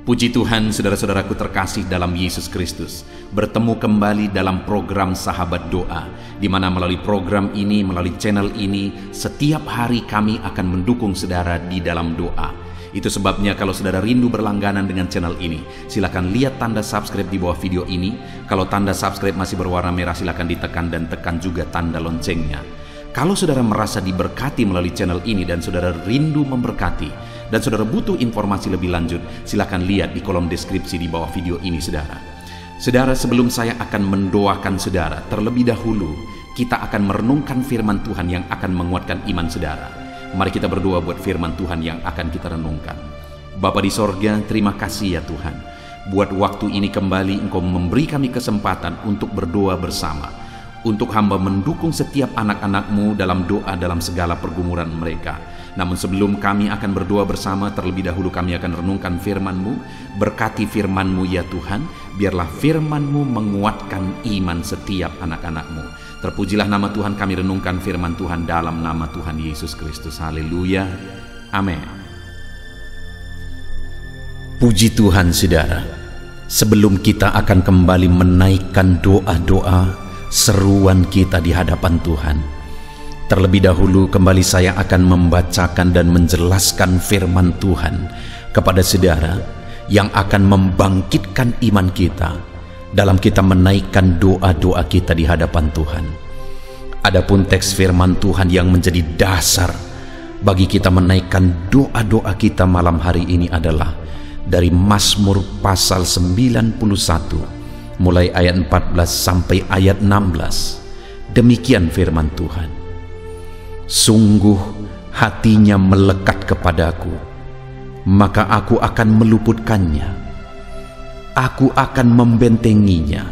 Puji Tuhan, saudara-saudaraku terkasih dalam Yesus Kristus. Bertemu kembali dalam program Sahabat Doa, di mana melalui program ini, melalui channel ini, setiap hari kami akan mendukung saudara di dalam doa. Itu sebabnya kalau saudara rindu berlangganan dengan channel ini, silakan lihat tanda subscribe di bawah video ini. Kalau tanda subscribe masih berwarna merah, silakan ditekan dan tekan juga tanda loncengnya. Kalau saudara merasa diberkati melalui channel ini dan saudara rindu memberkati, dan saudara butuh informasi lebih lanjut, silakan lihat di kolom deskripsi di bawah video ini, saudara. Saudara, sebelum saya akan mendoakan saudara, terlebih dahulu kita akan merenungkan firman Tuhan yang akan menguatkan iman saudara. Mari kita berdoa buat firman Tuhan yang akan kita renungkan. Bapa di sorga, terima kasih ya Tuhan. Buat waktu ini kembali Engkau memberi kami kesempatan untuk berdoa bersama. Untuk hamba mendukung setiap anak-anak-Mu dalam doa dalam segala pergumulan mereka. Namun sebelum kami akan berdoa bersama, terlebih dahulu kami akan renungkan firman-Mu. Berkati firman-Mu ya Tuhan, biarlah firman-Mu menguatkan iman setiap anak-anak-Mu. Terpujilah nama Tuhan, kami renungkan firman Tuhan dalam nama Tuhan Yesus Kristus. Haleluya, amin. Puji Tuhan saudara, sebelum kita akan kembali menaikkan doa-doa seruan kita di hadapan Tuhan, terlebih dahulu kembali saya akan membacakan dan menjelaskan firman Tuhan kepada saudara yang akan membangkitkan iman kita dalam kita menaikkan doa-doa kita di hadapan Tuhan. Adapun teks firman Tuhan yang menjadi dasar bagi kita menaikkan doa-doa kita malam hari ini adalah dari Mazmur pasal 91 mulai ayat 14 sampai ayat 16. Demikian firman Tuhan. Sungguh hatinya melekat kepadaku, maka aku akan meluputkannya. Aku akan membentenginya,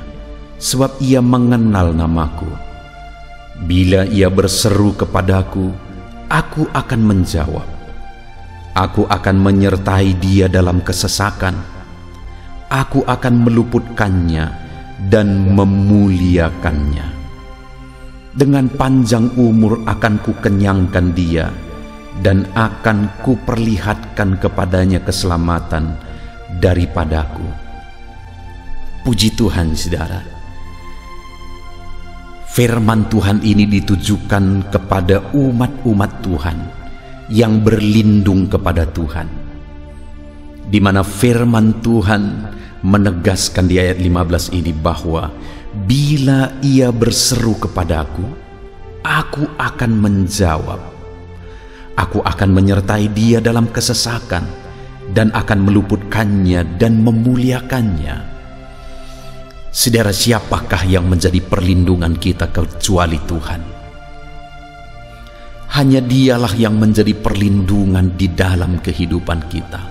sebab ia mengenal namaku. Bila ia berseru kepadaku, aku akan menjawab. Aku akan menyertai dia dalam kesesakan. Aku akan meluputkannya dan memuliakannya. Dengan panjang umur akan kukenyangkan dia, dan akan kuperlihatkan kepadanya keselamatan daripadaku. Puji Tuhan saudara. Firman Tuhan ini ditujukan kepada umat-umat Tuhan yang berlindung kepada Tuhan, di mana firman Tuhan menegaskan di ayat 15 ini bahwa bila ia berseru kepadaku, aku akan menjawab. Aku akan menyertai dia dalam kesesakan dan akan meluputkannya dan memuliakannya. Saudara, siapakah yang menjadi perlindungan kita kecuali Tuhan? Hanya dialah yang menjadi perlindungan di dalam kehidupan kita.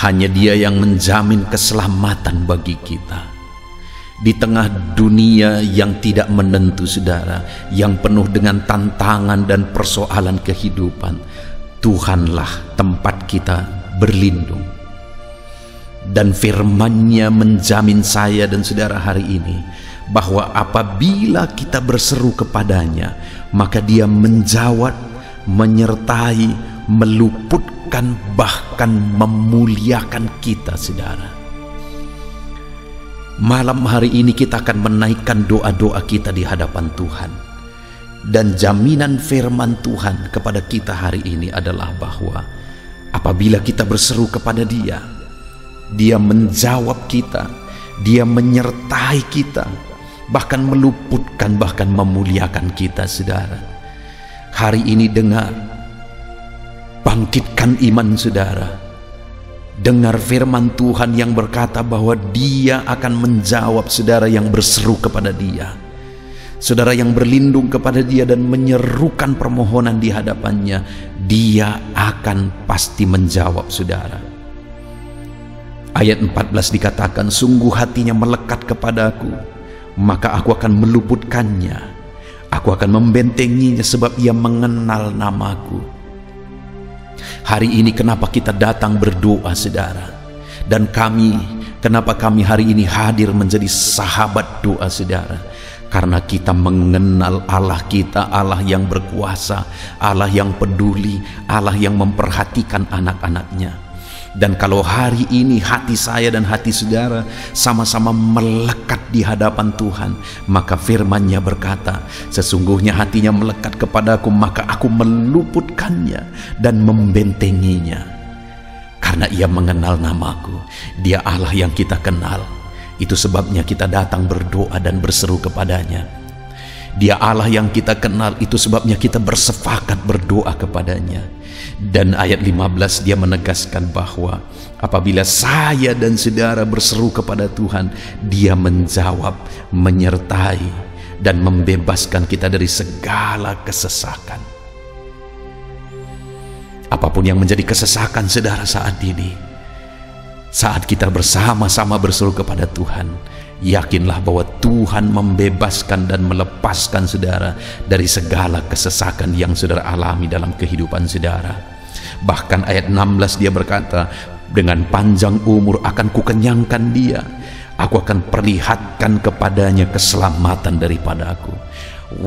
Hanya dia yang menjamin keselamatan bagi kita. Di tengah dunia yang tidak menentu saudara, yang penuh dengan tantangan dan persoalan kehidupan, Tuhanlah tempat kita berlindung. Dan firman-Nya menjamin saya dan saudara hari ini bahwa apabila kita berseru kepadanya, maka dia menjawab, menyertai, meluputkan, bahkan memuliakan kita saudara. Malam hari ini kita akan menaikkan doa-doa kita di hadapan Tuhan. Dan jaminan firman Tuhan kepada kita hari ini adalah bahwa apabila kita berseru kepada dia, dia menjawab kita, dia menyertai kita, bahkan meluputkan, bahkan memuliakan kita saudara. Hari ini dengar, bangkitkan iman saudara. Dengar firman Tuhan yang berkata bahwa dia akan menjawab saudara yang berseru kepada dia. Saudara yang berlindung kepada dia dan menyerukan permohonan di hadapannya, dia akan pasti menjawab saudara. Ayat 14 dikatakan, sungguh hatinya melekat kepadaku, maka aku akan meluputkannya. Aku akan membentenginya sebab ia mengenal namaku. Hari ini kenapa kita datang berdoa saudara? Dan kenapa kami hari ini hadir menjadi sahabat doa saudara? Karena kita mengenal Allah kita, Allah yang berkuasa, Allah yang peduli, Allah yang memperhatikan anak-anaknya. Dan kalau hari ini hati saya dan hati saudara sama-sama melekat di hadapan Tuhan, maka firman-Nya berkata, sesungguhnya hatinya melekat kepadaku, maka aku meluputkannya dan membentenginya. Karena ia mengenal namaku, dia Allah yang kita kenal. Itu sebabnya kita datang berdoa dan berseru kepadanya. Dia Allah yang kita kenal, itu sebabnya kita bersepakat berdoa kepadanya. Dan ayat 15 dia menegaskan bahwa apabila saya dan saudara berseru kepada Tuhan, dia menjawab, menyertai, dan membebaskan kita dari segala kesesakan. Apapun yang menjadi kesesakan saudara saat ini, saat kita bersama-sama berseru kepada Tuhan, yakinlah bahwa Tuhan membebaskan dan melepaskan saudara dari segala kesesakan yang saudara alami dalam kehidupan saudara. Bahkan ayat 16 dia berkata, dengan panjang umur akan kukenyangkan dia, aku akan perlihatkan kepadanya keselamatan daripada aku.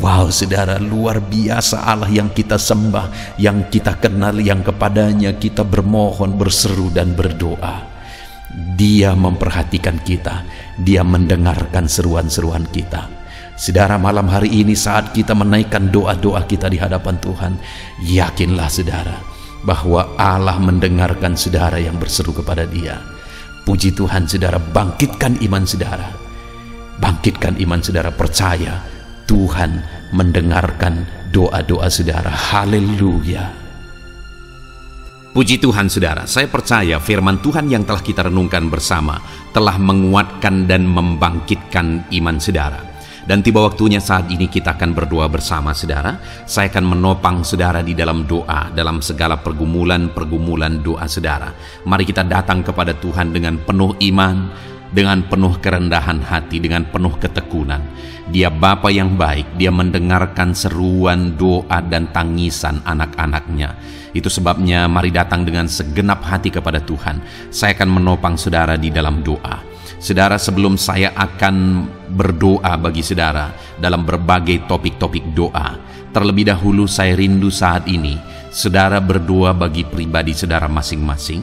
Wow saudara, luar biasa Allah yang kita sembah, yang kita kenal, yang kepadanya kita bermohon, berseru dan berdoa. Dia memperhatikan kita, dia mendengarkan seruan-seruan kita. Saudara, malam hari ini saat kita menaikkan doa-doa kita di hadapan Tuhan, yakinlah saudara bahwa Allah mendengarkan saudara yang berseru kepada dia. Puji Tuhan saudara, bangkitkan iman saudara. Bangkitkan iman saudara, percaya Tuhan mendengarkan doa-doa saudara. Haleluya. Puji Tuhan saudara, saya percaya firman Tuhan yang telah kita renungkan bersama telah menguatkan dan membangkitkan iman saudara. Dan tiba waktunya saat ini kita akan berdoa bersama saudara. Saya akan menopang saudara di dalam doa, dalam segala pergumulan doa saudara. Mari kita datang kepada Tuhan dengan penuh iman, dengan penuh kerendahan hati, dengan penuh ketekunan. Dia Bapa yang baik, dia mendengarkan seruan doa dan tangisan anak-anaknya. Itu sebabnya mari datang dengan segenap hati kepada Tuhan. Saya akan menopang saudara di dalam doa. Saudara, sebelum saya akan berdoa bagi saudara dalam berbagai topik-topik doa, terlebih dahulu saya rindu saat ini saudara berdoa bagi pribadi saudara masing-masing.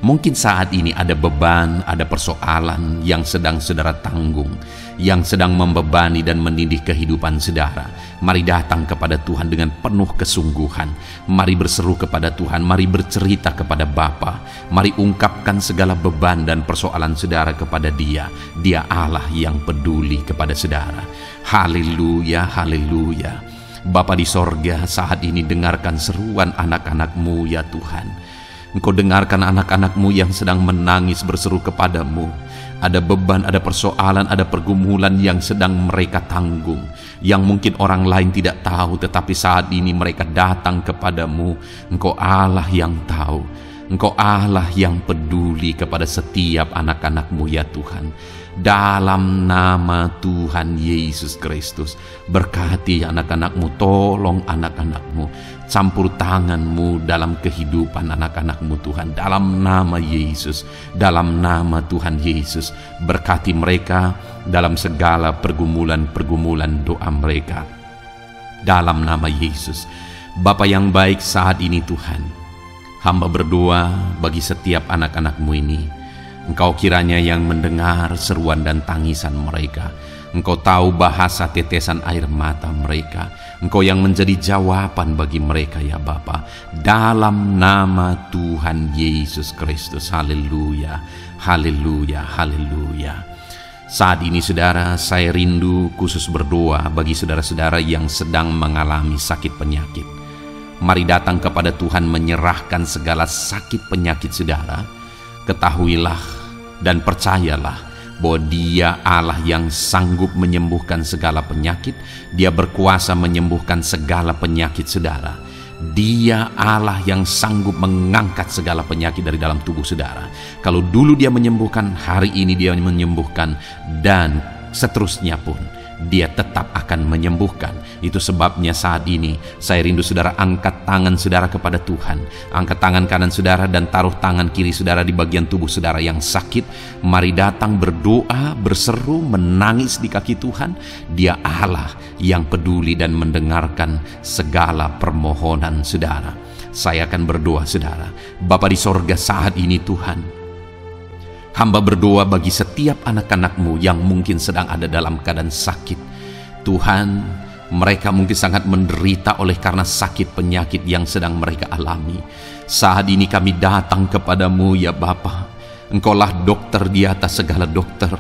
Mungkin saat ini ada beban, ada persoalan yang sedang saudara tanggung, yang sedang membebani dan menindih kehidupan saudara. Mari datang kepada Tuhan dengan penuh kesungguhan. Mari berseru kepada Tuhan, mari bercerita kepada Bapa. Mari ungkapkan segala beban dan persoalan saudara kepada Dia. Dia Allah yang peduli kepada saudara. Haleluya, haleluya. Bapa di sorga, saat ini dengarkan seruan anak-anak-Mu ya Tuhan. Engkau dengarkan anak-anak-Mu yang sedang menangis berseru kepadamu. Ada beban, ada persoalan, ada pergumulan yang sedang mereka tanggung, yang mungkin orang lain tidak tahu, tetapi saat ini mereka datang kepadamu. Engkau Allah yang tahu, Engkau Allah yang peduli kepada setiap anak-anak-Mu ya Tuhan. Dalam nama Tuhan Yesus Kristus, berkati anak-anak-Mu, tolong anak-anak-Mu, campur tangan-Mu dalam kehidupan anak-anak-Mu Tuhan. Dalam nama Yesus, dalam nama Tuhan Yesus, berkati mereka dalam segala pergumulan-pergumulan doa mereka. Dalam nama Yesus. Bapa yang baik, saat ini Tuhan, hamba berdoa bagi setiap anak-anak-Mu ini. Engkau kiranya yang mendengar seruan dan tangisan mereka. Engkau tahu bahasa tetesan air mata mereka. Engkau yang menjadi jawaban bagi mereka ya Bapa. Dalam nama Tuhan Yesus Kristus. Haleluya, haleluya, haleluya. Saat ini saudara, saya rindu khusus berdoa bagi saudara-saudara yang sedang mengalami sakit penyakit. Mari datang kepada Tuhan menyerahkan segala sakit penyakit saudara. Ketahuilah dan percayalah bahwa Dia Allah yang sanggup menyembuhkan segala penyakit. Dia berkuasa menyembuhkan segala penyakit saudara. Dia Allah yang sanggup mengangkat segala penyakit dari dalam tubuh saudara. Kalau dulu Dia menyembuhkan, hari ini Dia menyembuhkan, dan seterusnya pun Dia tetap akan menyembuhkan. Itu sebabnya saat ini saya rindu saudara angkat tangan saudara kepada Tuhan. Angkat tangan kanan saudara dan taruh tangan kiri saudara di bagian tubuh saudara yang sakit. Mari datang berdoa, berseru, menangis di kaki Tuhan. Dia Allah yang peduli dan mendengarkan segala permohonan saudara. Saya akan berdoa, saudara. Bapa di sorga, saat ini Tuhan, hamba berdoa bagi setiap anak-anak-Mu yang mungkin sedang ada dalam keadaan sakit. Tuhan, mereka mungkin sangat menderita oleh karena sakit penyakit yang sedang mereka alami. Saat ini kami datang kepadamu ya Bapa. Engkaulah dokter di atas segala dokter.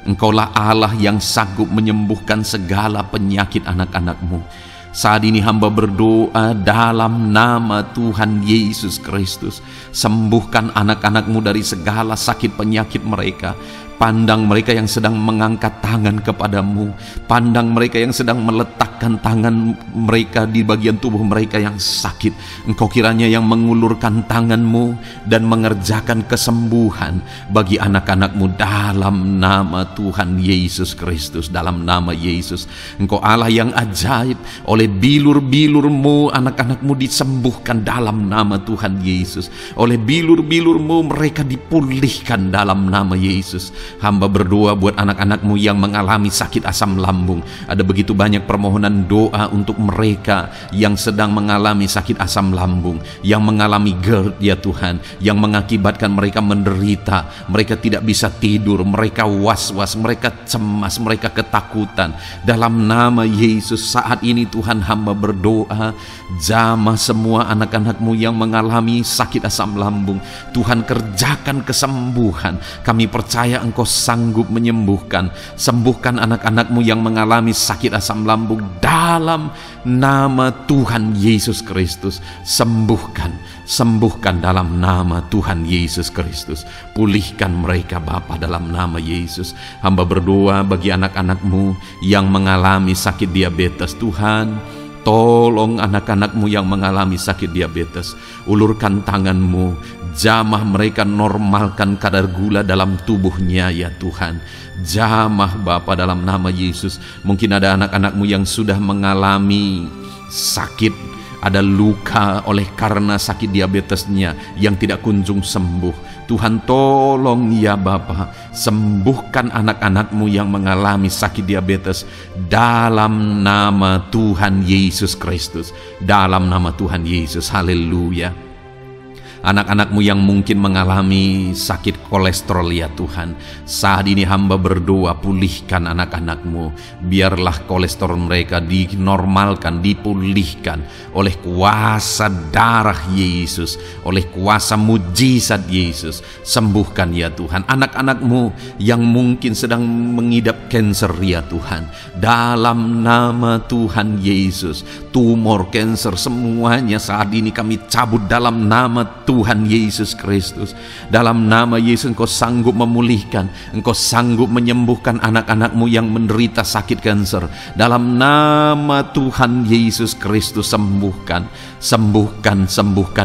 Engkaulah Allah yang sanggup menyembuhkan segala penyakit anak-anak-Mu. Saat ini hamba berdoa dalam nama Tuhan Yesus Kristus. Sembuhkan anak-anak-Mu dari segala sakit penyakit mereka. Pandang mereka yang sedang mengangkat tangan kepadamu. Pandang mereka yang sedang meletakkan tangan mereka di bagian tubuh mereka yang sakit. Engkau kiranya yang mengulurkan tanganmu dan mengerjakan kesembuhan bagi anak-anakmu dalam nama Tuhan Yesus Kristus. Dalam nama Yesus, Engkau Allah yang ajaib. Oleh bilur-bilurmu anak-anakmu disembuhkan dalam nama Tuhan Yesus. Oleh bilur-bilurmu mereka dipulihkan dalam nama Yesus. Hamba berdoa buat anak-anakmu yang mengalami sakit asam lambung. Ada begitu banyak permohonan doa untuk mereka yang sedang mengalami sakit asam lambung, yang mengalami GERD ya Tuhan, yang mengakibatkan mereka menderita, mereka tidak bisa tidur, mereka was-was, mereka cemas, mereka ketakutan. Dalam nama Yesus saat ini Tuhan, hamba berdoa, jamah semua anak-anakmu yang mengalami sakit asam lambung. Tuhan, kerjakan kesembuhan. Kami percaya Engkau sanggup menyembuhkan. Sembuhkan anak-anakmu yang mengalami sakit asam lambung dalam nama Tuhan Yesus Kristus. Sembuhkan dalam nama Tuhan Yesus Kristus. Pulihkan mereka Bapa dalam nama Yesus. Hamba berdoa bagi anak-anakmu yang mengalami sakit diabetes. Tuhan, tolong anak-anakmu yang mengalami sakit diabetes. Ulurkan tanganmu, jamah mereka, normalkan kadar gula dalam tubuhnya ya Tuhan. Jamah Bapa dalam nama Yesus. Mungkin ada anak-anakmu yang sudah mengalami sakit, ada luka oleh karena sakit diabetesnya yang tidak kunjung sembuh. Tuhan, tolong ya Bapa, sembuhkan anak-anakmu yang mengalami sakit diabetes dalam nama Tuhan Yesus Kristus. Dalam nama Tuhan Yesus, haleluya. Anak-anakmu yang mungkin mengalami sakit kolesterol ya Tuhan, saat ini hamba berdoa, pulihkan anak-anakmu. Biarlah kolesterol mereka dinormalkan, dipulihkan oleh kuasa darah Yesus, oleh kuasa mujizat Yesus. Sembuhkan ya Tuhan anak-anakmu yang mungkin sedang mengidap kanker ya Tuhan. Dalam nama Tuhan Yesus, tumor, kanker, semuanya saat ini kami cabut dalam nama Tuhan Yesus Kristus. Dalam nama Yesus Engkau sanggup memulihkan, Engkau sanggup menyembuhkan anak-anakmu yang menderita sakit kanker. Dalam nama Tuhan Yesus Kristus, sembuhkan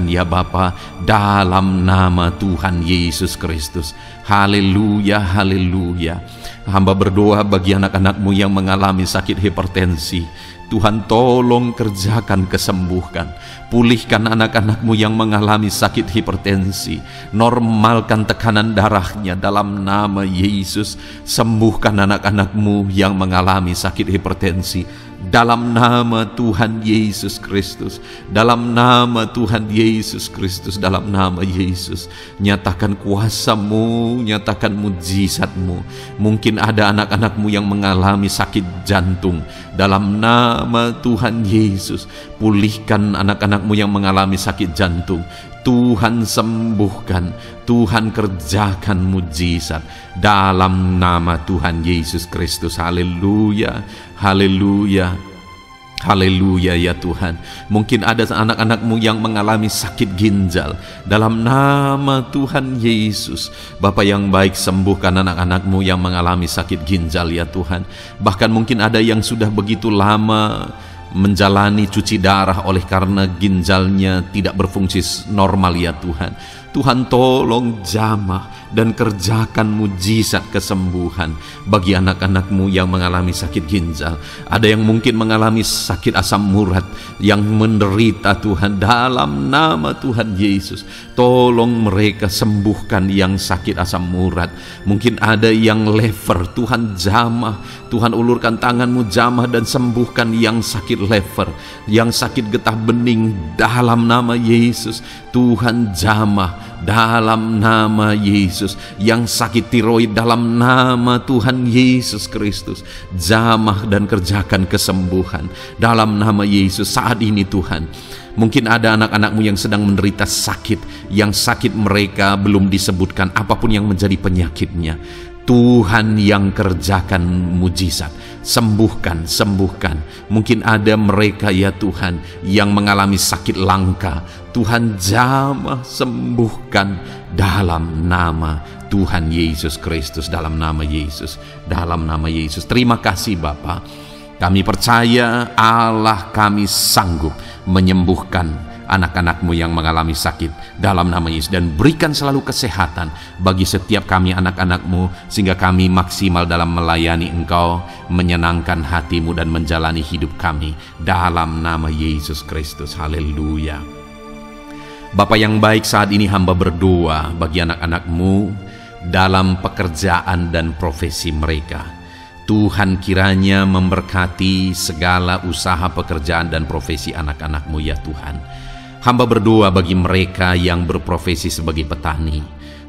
ya Bapa. Dalam nama Tuhan Yesus Kristus. Haleluya, haleluya. Hamba berdoa bagi anak-anakmu yang mengalami sakit hipertensi. Tuhan, tolong kerjakan kesembuhan. Pulihkan anak-anakmu yang mengalami sakit hipertensi. Normalkan tekanan darahnya dalam nama Yesus. Sembuhkan anak-anakmu yang mengalami sakit hipertensi dalam nama Tuhan Yesus Kristus. Dalam nama Tuhan Yesus Kristus, dalam nama Yesus, nyatakan kuasa-Mu, nyatakan mujizat-Mu. Mungkin ada anak-anakmu yang mengalami sakit jantung. Dalam nama Tuhan Yesus, pulihkan anak-anakmu yang mengalami sakit jantung. Tuhan sembuhkan, Tuhan kerjakan mujizat dalam nama Tuhan Yesus Kristus. Haleluya, haleluya, haleluya ya Tuhan. Mungkin ada anak-anakmu yang mengalami sakit ginjal. Dalam nama Tuhan Yesus, Bapa yang baik, sembuhkan anak-anakmu yang mengalami sakit ginjal ya Tuhan. Bahkan mungkin ada yang sudah begitu lama menjalani cuci darah oleh karena ginjalnya tidak berfungsi normal ya Tuhan. Tuhan tolong jamah dan kerjakan mujizat kesembuhan bagi anak-anak-Mu yang mengalami sakit ginjal. Ada yang mungkin mengalami sakit asam urat, yang menderita Tuhan, dalam nama Tuhan Yesus. Tolong mereka sembuhkan yang sakit asam urat. Mungkin ada yang lever, Tuhan jamah. Tuhan ulurkan tangan-Mu jamah dan sembuhkan yang sakit lever, yang sakit getah bening dalam nama Yesus. Tuhan jamah dalam nama Yesus. Yang sakit tiroid dalam nama Tuhan Yesus Kristus, jamah dan kerjakan kesembuhan dalam nama Yesus saat ini Tuhan. Mungkin ada anak-anak-Mu yang sedang menderita sakit, yang sakit mereka belum disebutkan apapun yang menjadi penyakitnya. Tuhan yang kerjakan mujizat, sembuhkan. Mungkin ada mereka ya Tuhan yang mengalami sakit langka, Tuhan jamah, sembuhkan dalam nama Tuhan Yesus Kristus, dalam nama Yesus, dalam nama Yesus. Terima kasih Bapa. Kami percaya Allah kami sanggup menyembuhkan anak-anak-Mu yang mengalami sakit dalam nama Yesus, dan berikan selalu kesehatan bagi setiap kami anak-anak-Mu, sehingga kami maksimal dalam melayani Engkau, menyenangkan hati-Mu dan menjalani hidup kami dalam nama Yesus Kristus. Haleluya. Bapa yang baik, saat ini hamba berdoa bagi anak-anak-Mu dalam pekerjaan dan profesi mereka. Tuhan kiranya memberkati segala usaha pekerjaan dan profesi anak-anak-Mu ya Tuhan. Hamba berdoa bagi mereka yang berprofesi sebagai petani.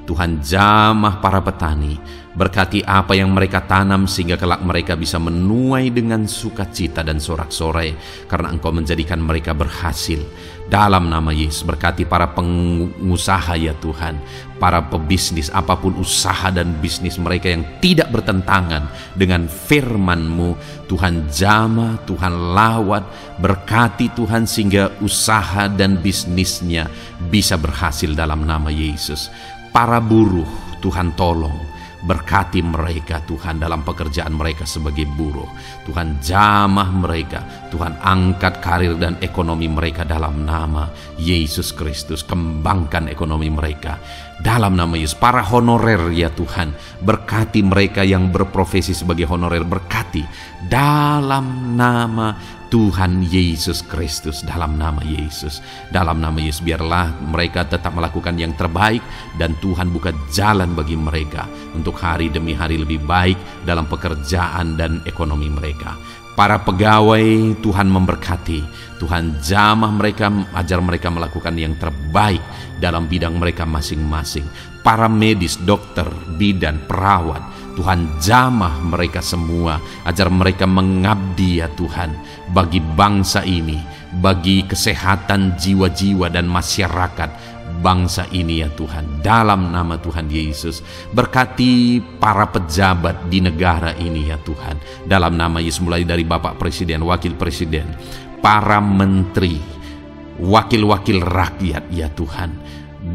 Tuhan jamah para petani, berkati apa yang mereka tanam sehingga kelak mereka bisa menuai dengan sukacita dan sorak-sorai karena Engkau menjadikan mereka berhasil. Dalam nama Yesus, berkati para pengusaha ya Tuhan, para pebisnis, apapun usaha dan bisnis mereka yang tidak bertentangan dengan firman-Mu. Tuhan jamah, Tuhan lawat, berkati Tuhan sehingga usaha dan bisnisnya bisa berhasil dalam nama Yesus. Para buruh, Tuhan tolong, berkati mereka Tuhan dalam pekerjaan mereka sebagai buruh. Tuhan jamah mereka, Tuhan angkat karir dan ekonomi mereka dalam nama Yesus Kristus. Kembangkan ekonomi mereka dalam nama Yesus. Para honorer ya Tuhan, berkati mereka yang berprofesi sebagai honorer, berkati dalam nama Tuhan Yesus Kristus, dalam nama Yesus, dalam nama Yesus. Biarlah mereka tetap melakukan yang terbaik dan Tuhan buka jalan bagi mereka untuk hari demi hari lebih baik dalam pekerjaan dan ekonomi mereka. Para pegawai Tuhan memberkati, Tuhan jamah mereka, ajar mereka melakukan yang terbaik dalam bidang mereka masing-masing. Para medis, dokter, bidan, perawat, Tuhan jamah mereka semua, ajar mereka mengabdi ya Tuhan bagi bangsa ini, bagi kesehatan jiwa-jiwa dan masyarakat bangsa ini ya Tuhan, dalam nama Tuhan Yesus. Berkati para pejabat di negara ini ya Tuhan, dalam nama Yesus, mulai dari Bapak Presiden, Wakil Presiden, para menteri, wakil-wakil rakyat ya Tuhan,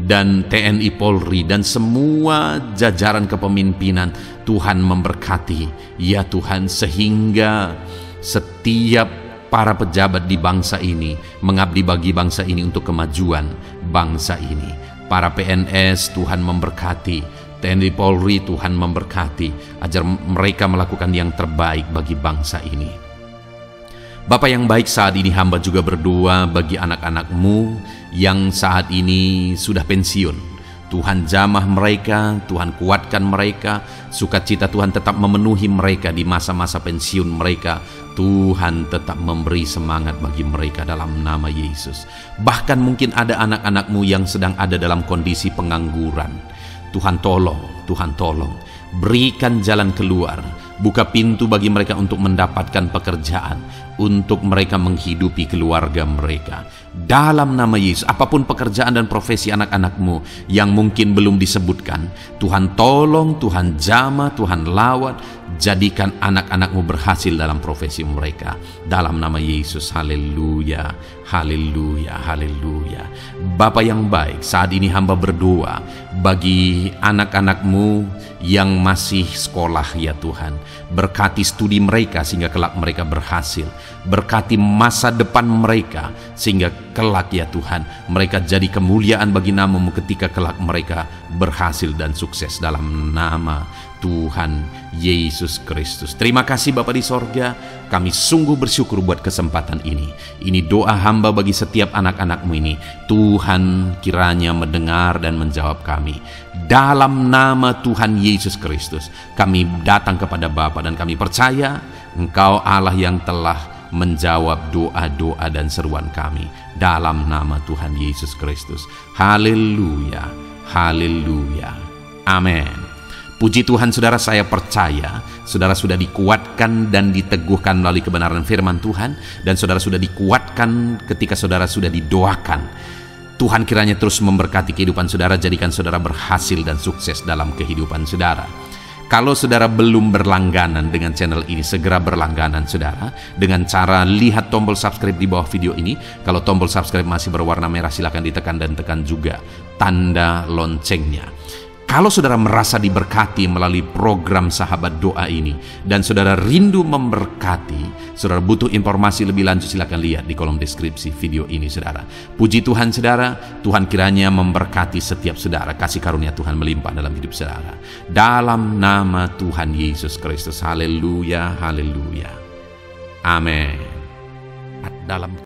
dan TNI Polri dan semua jajaran kepemimpinan. Tuhan memberkati ya Tuhan, sehingga setiap para pejabat di bangsa ini mengabdi bagi bangsa ini untuk kemajuan bangsa ini. Para PNS Tuhan memberkati, TNI Polri Tuhan memberkati, ajar mereka melakukan yang terbaik bagi bangsa ini. Bapa yang baik, saat ini hamba juga berdoa bagi anak-anak-Mu yang saat ini sudah pensiun. Tuhan jamah mereka, Tuhan kuatkan mereka, sukacita Tuhan tetap memenuhi mereka di masa-masa pensiun mereka. Tuhan tetap memberi semangat bagi mereka dalam nama Yesus. Bahkan mungkin ada anak-anak-Mu yang sedang ada dalam kondisi pengangguran. Tuhan tolong, berikan jalan keluar, buka pintu bagi mereka untuk mendapatkan pekerjaan, untuk mereka menghidupi keluarga mereka. Dalam nama Yesus, apapun pekerjaan dan profesi anak-anak-Mu yang mungkin belum disebutkan, Tuhan tolong, Tuhan jamah, Tuhan lawat, jadikan anak-anak-Mu berhasil dalam profesi mereka. Dalam nama Yesus, haleluya, haleluya, haleluya. Bapa yang baik, saat ini hamba berdoa bagi anak-anak-Mu yang masih sekolah ya Tuhan. Berkati studi mereka sehingga kelak mereka berhasil. Berkati masa depan mereka sehingga kelak ya Tuhan mereka jadi kemuliaan bagi nama-Mu ketika kelak mereka berhasil dan sukses dalam nama Tuhan Yesus Kristus. Terima kasih Bapa di sorga, kami sungguh bersyukur buat kesempatan ini. Ini doa hamba bagi setiap anak-anak-Mu ini. Tuhan kiranya mendengar dan menjawab kami. Dalam nama Tuhan Yesus Kristus, kami datang kepada Bapa dan kami percaya Engkau Allah yang telah menjawab doa-doa dan seruan kami. Dalam nama Tuhan Yesus Kristus. Haleluya, haleluya, amin. Puji Tuhan saudara, saya percaya saudara sudah dikuatkan dan diteguhkan melalui kebenaran firman Tuhan, dan saudara sudah dikuatkan ketika saudara sudah didoakan. Tuhan kiranya terus memberkati kehidupan saudara, jadikan saudara berhasil dan sukses dalam kehidupan saudara. Kalau saudara belum berlangganan dengan channel ini, segera berlangganan saudara dengan cara lihat tombol subscribe di bawah video ini. Kalau tombol subscribe masih berwarna merah, silakan ditekan dan tekan juga tanda loncengnya. Kalau saudara merasa diberkati melalui program Sahabat Doa ini dan saudara rindu memberkati, saudara butuh informasi lebih lanjut, silakan lihat di kolom deskripsi video ini saudara. Puji Tuhan saudara, Tuhan kiranya memberkati setiap saudara, kasih karunia Tuhan melimpah dalam hidup saudara. Dalam nama Tuhan Yesus Kristus, haleluya, haleluya, amin. Dalam